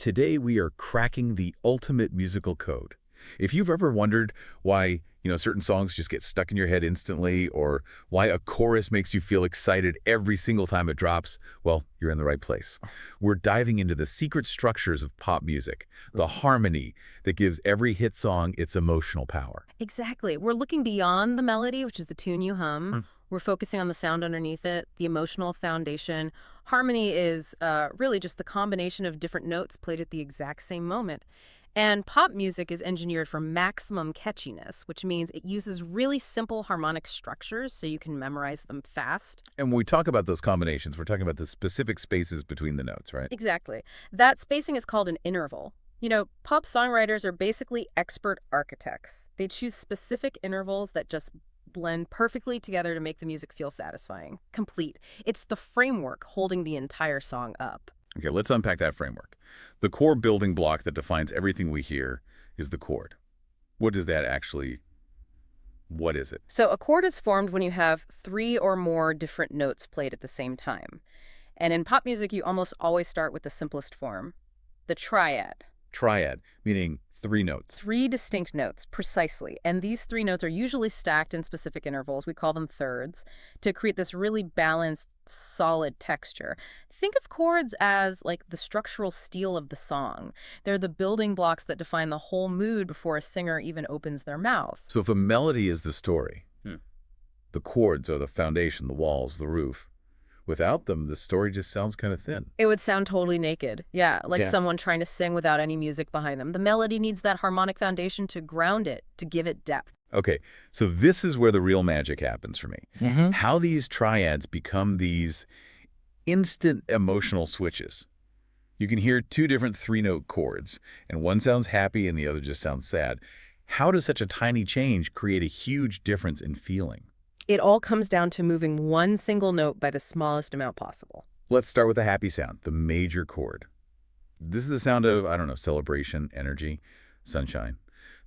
Today we are cracking the ultimate musical code. If you've ever wondered why, certain songs just get stuck in your head instantly, or why a chorus makes you feel excited every single time it drops, well, you're in the right place. We're diving into the secret structures of pop music, the harmony that gives every hit song its emotional power. Exactly. We're looking beyond the melody, which is the tune you hum. We're focusing on the sound underneath it, the emotional foundation. Harmony is really just the combination of different notes played at the exact same moment. And pop music is engineered for maximum catchiness, which means it uses really simple harmonic structures so you can memorize them fast. And when we talk about those combinations, we're talking about the specific spaces between the notes, right? Exactly. That spacing is called an interval. Pop songwriters are basically expert architects. They choose specific intervals that just blend perfectly together to make the music feel satisfying, complete. It's the framework holding the entire song up. Okay, let's unpack that framework. The core building block that defines everything we hear is the chord. What is it? So a chord is formed when you have three or more different notes played at the same time. And in pop music, you almost always start with the simplest form, the triad. Triad, meaning three notes. Three distinct notes, precisely. And these three notes are usually stacked in specific intervals, we call them thirds, to create this really balanced, solid texture. Think of chords as like the structural steel of the song. They're the building blocks that define the whole mood before a singer even opens their mouth. So if a melody is the story, the chords are the foundation, the walls, the roof. Without them, the story just sounds kind of thin. It would sound totally naked. Yeah, like someone trying to sing without any music behind them. The melody needs that harmonic foundation to ground it, to give it depth. Okay, so this is where the real magic happens for me. How these triads become these instant emotional switches. You can hear two different three-note chords, and one sounds happy and the other just sounds sad. How does such a tiny change create a huge difference in feeling? It all comes down to moving one single note by the smallest amount possible. Let's start with the happy sound, the major chord. This is the sound of, celebration, energy, sunshine.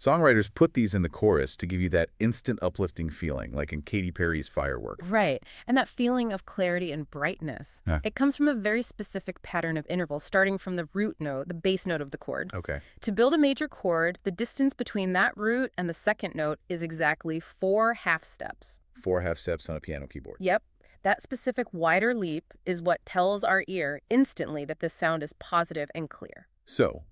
Songwriters put these in the chorus to give you that instant uplifting feeling, like in Katy Perry's Firework. Right. And that feeling of clarity and brightness. It comes from a very specific pattern of intervals, starting from the root note, the bass note of the chord. Okay. To build a major chord, the distance between that root and the second note is exactly 4 half steps. 4 half steps on a piano keyboard. Yep. That specific wider leap is what tells our ear instantly that this sound is positive and clear. So,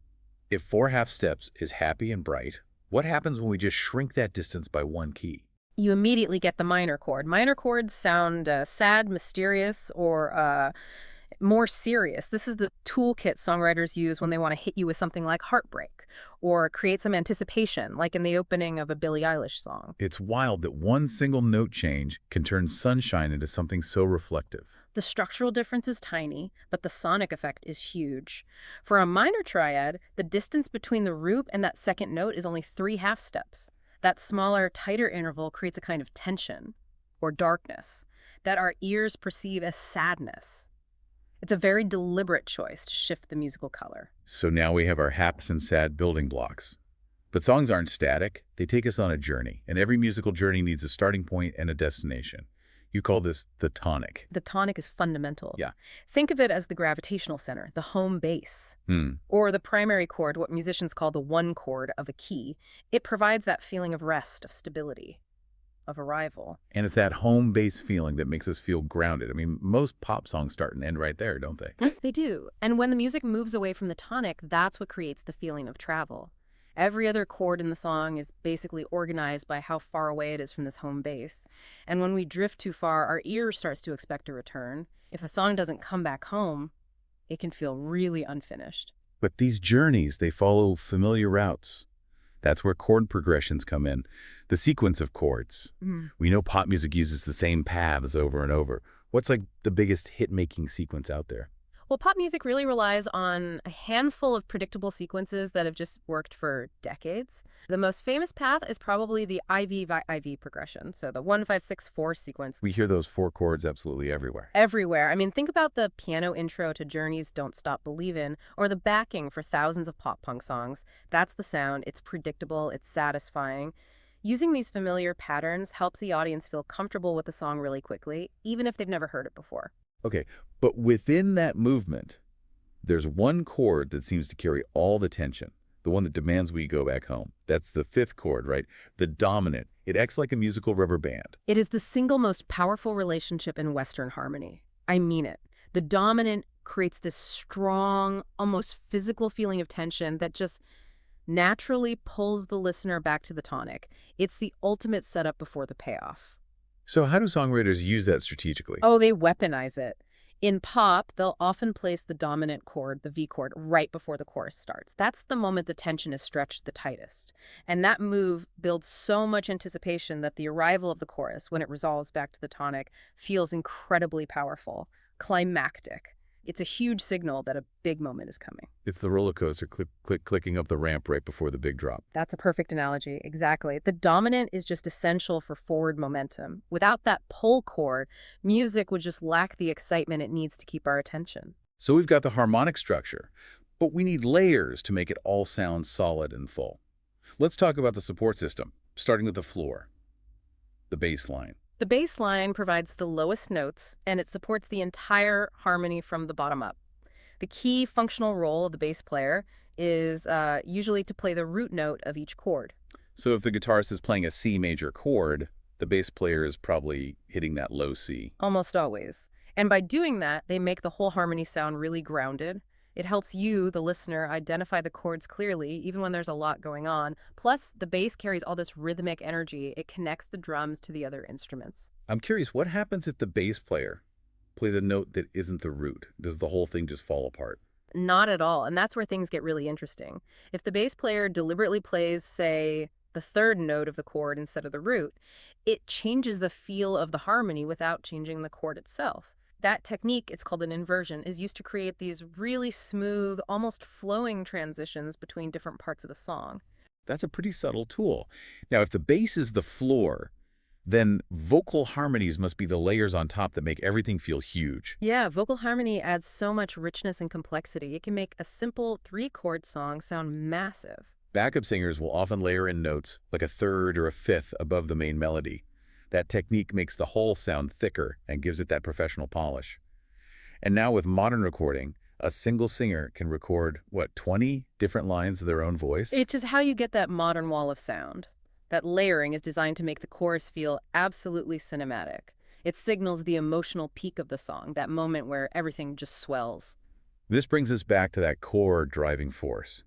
if 4 half steps is happy and bright, what happens when we just shrink that distance by one key? You immediately get the minor chord. Minor chords sound sad, mysterious, or more serious. This is the toolkit songwriters use when they want to hit you with something like heartbreak or create some anticipation, like in the opening of a Billie Eilish song. It's wild that one single note change can turn sunshine into something so reflective. The structural difference is tiny, but the sonic effect is huge. For a minor triad, the distance between the root and that second note is only 3 half steps. That smaller, tighter interval creates a kind of tension or darkness that our ears perceive as sadness. It's a very deliberate choice to shift the musical color. So now we have our haps and sad building blocks. But songs aren't static. They take us on a journey, and every musical journey needs a starting point and a destination. You call this the tonic. The tonic is fundamental. Yeah. Think of it as the gravitational center, the home base, or the primary chord, what musicians call the one chord of a key. It provides that feeling of rest, of stability, of arrival. And it's that home base feeling that makes us feel grounded. I mean, most pop songs start and end right there, don't they? They do. And when the music moves away from the tonic, that's what creates the feeling of travel. Every other chord in the song is basically organized by how far away it is from this home base. And when we drift too far, our ear starts to expect a return. If a song doesn't come back home, it can feel really unfinished. But these journeys, they follow familiar routes. That's where chord progressions come in, the sequence of chords. We know pop music uses the same paths over and over. What's like the biggest hit-making sequence out there? Well, pop music really relies on a handful of predictable sequences that have just worked for decades. The most famous path is probably the IV by IV progression, so the 1-5-6-4 sequence. We hear those 4 chords absolutely everywhere. Everywhere. I mean, think about the piano intro to Journey's Don't Stop Believin', or the backing for thousands of pop-punk songs. That's the sound. It's predictable. It's satisfying. Using these familiar patterns helps the audience feel comfortable with the song really quickly, even if they've never heard it before. Okay, but within that movement, There's one chord that seems to carry all the tension, the one that demands we go back home. That's the fifth chord, right? The dominant. It acts like a musical rubber band. It is the single most powerful relationship in Western harmony. I mean it. The dominant creates this strong, almost physical feeling of tension that just naturally pulls the listener back to the tonic. It's the ultimate setup before the payoff. So how do songwriters use that strategically? Oh, they weaponize it. In pop, they'll often place the dominant chord, the V chord, right before the chorus starts. That's the moment the tension is stretched the tightest. And that move builds so much anticipation that the arrival of the chorus, when it resolves back to the tonic, feels incredibly powerful, climactic. It's a huge signal that a big moment is coming. It's the roller coaster clicking up the ramp right before the big drop. That's a perfect analogy, exactly. The dominant is just essential for forward momentum. Without that pull chord, music would just lack the excitement it needs to keep our attention. So we've got the harmonic structure, but we need layers to make it all sound solid and full. Let's talk about the support system, starting with the floor, the bass line. The bass line provides the lowest notes, and it supports the entire harmony from the bottom up. The key functional role of the bass player is usually to play the root note of each chord. So if the guitarist is playing a C major chord, the bass player is probably hitting that low C. Almost always. And by doing that, they make the whole harmony sound really grounded. It helps you, the listener, identify the chords clearly, even when there's a lot going on. Plus, the bass carries all this rhythmic energy. It connects the drums to the other instruments. I'm curious, what happens if the bass player plays a note that isn't the root? Does the whole thing just fall apart? Not at all, and that's where things get really interesting. If the bass player deliberately plays, say, the third note of the chord instead of the root, it changes the feel of the harmony without changing the chord itself. That technique, it's called an inversion, is used to create these really smooth, almost flowing transitions between different parts of the song. That's a pretty subtle tool. Now, if the bass is the floor, then vocal harmonies must be the layers on top that make everything feel huge. Yeah, vocal harmony adds so much richness and complexity. It can make a simple three-chord song sound massive. Backup singers will often layer in notes, like a third or a fifth above the main melody. That technique makes the whole sound thicker and gives it that professional polish. And now with modern recording, a single singer can record, 20 different lines of their own voice? It's just how you get that modern wall of sound. That layering is designed to make the chorus feel absolutely cinematic. It signals the emotional peak of the song, that moment where everything just swells. This brings us back to that core driving force.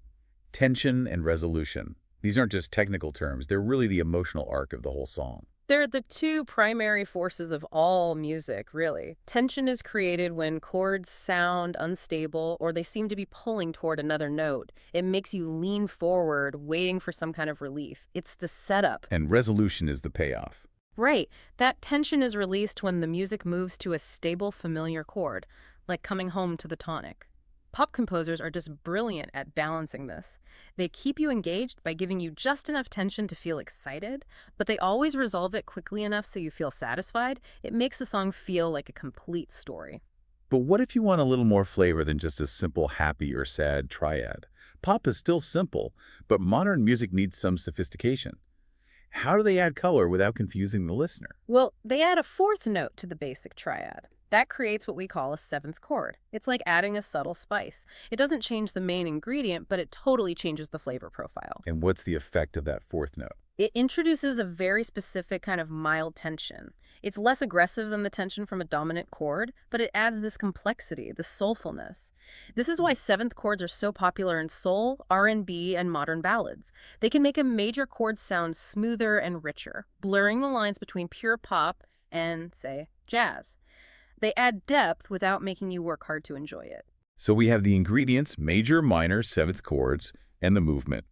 Tension and resolution. These aren't just technical terms, they're really the emotional arc of the whole song. They're the two primary forces of all music, really. Tension is created when chords sound unstable or they seem to be pulling toward another note. It makes you lean forward, waiting for some kind of relief. It's the setup. And resolution is the payoff. Right. That tension is released when the music moves to a stable, familiar chord, like coming home to the tonic. Pop composers are just brilliant at balancing this. They keep you engaged by giving you just enough tension to feel excited, but they always resolve it quickly enough so you feel satisfied. It makes the song feel like a complete story. But what if you want a little more flavor than just a simple happy or sad triad? Pop is still simple, but modern music needs some sophistication. How do they add color without confusing the listener? Well, they add a fourth note to the basic triad. That creates what we call a seventh chord. It's like adding a subtle spice. It doesn't change the main ingredient, but it totally changes the flavor profile. And what's the effect of that fourth note? It introduces a very specific kind of mild tension. It's less aggressive than the tension from a dominant chord, but it adds this complexity, this soulfulness. This is why seventh chords are so popular in soul, R&B, and modern ballads. They can make a major chord sound smoother and richer, blurring the lines between pure pop and, say, jazz. They add depth without making you work hard to enjoy it. So we have the ingredients, major, minor, seventh chords, and the movement.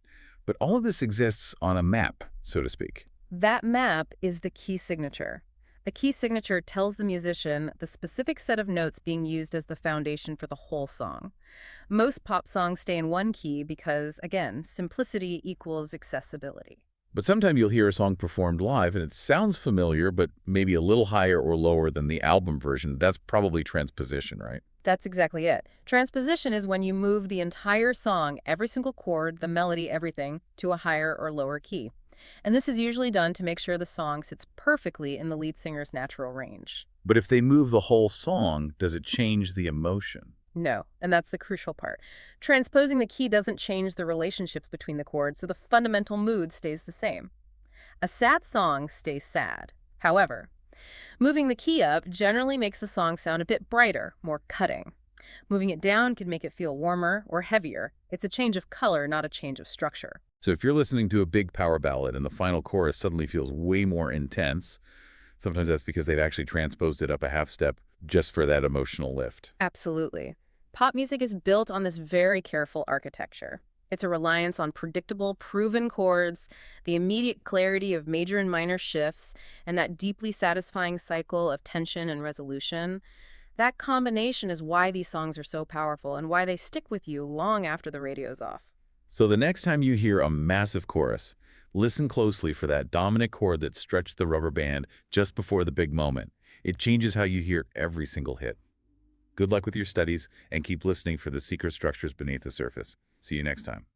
But all of this exists on a map, so to speak. That map is the key signature. A key signature tells the musician the specific set of notes being used as the foundation for the whole song. Most pop songs stay in one key because, again, simplicity equals accessibility. But sometimes you'll hear a song performed live and it sounds familiar, but maybe a little higher or lower than the album version. That's probably transposition, right? That's exactly it. Transposition is when you move the entire song, every single chord, the melody, everything, to a higher or lower key. And this is usually done to make sure the song sits perfectly in the lead singer's natural range. But if they move the whole song, does it change the emotion? No, and that's the crucial part. Transposing the key doesn't change the relationships between the chords, so the fundamental mood stays the same. A sad song stays sad. However, moving the key up generally makes the song sound a bit brighter, more cutting. Moving it down can make it feel warmer or heavier. It's a change of color, not a change of structure. So if you're listening to a big power ballad and the final chorus suddenly feels way more intense, sometimes that's because they've actually transposed it up a half step just for that emotional lift. Absolutely. Pop music is built on this very careful architecture. It's a reliance on predictable, proven chords, the immediate clarity of major and minor shifts, and that deeply satisfying cycle of tension and resolution. That combination is why these songs are so powerful and why they stick with you long after the radio's off. So the next time you hear a massive chorus, listen closely for that dominant chord that stretched the rubber band just before the big moment. It changes how you hear every single hit. Good luck with your studies, and keep listening for the secret structures beneath the surface. See you next time.